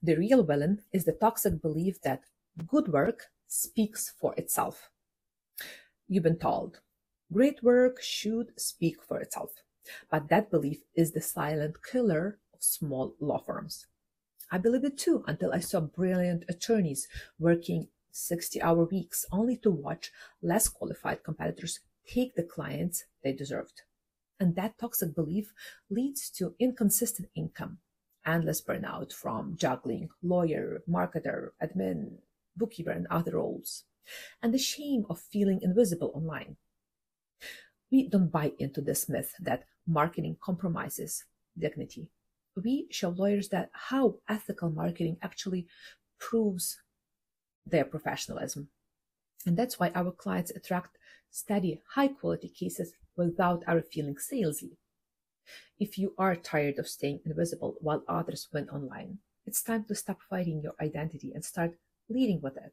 The real villain is the toxic belief that good work speaks for itself. You've been told, great work should speak for itself. But that belief is the silent killer of small law firms. I believed it too until I saw brilliant attorneys working 60-hour weeks only to watch less qualified competitors take the clients they deserved. And that toxic belief leads to inconsistent income, endless burnout from juggling lawyer, marketer, admin, bookkeeper, and other roles, and the shame of feeling invisible online. We don't buy into this myth that marketing compromises dignity. We show lawyers that how ethical marketing actually proves their professionalism. And that's why our clients attract steady, high quality cases without our feeling salesy. If you are tired of staying invisible while others win online, it's time to stop fighting your identity and start leading with it.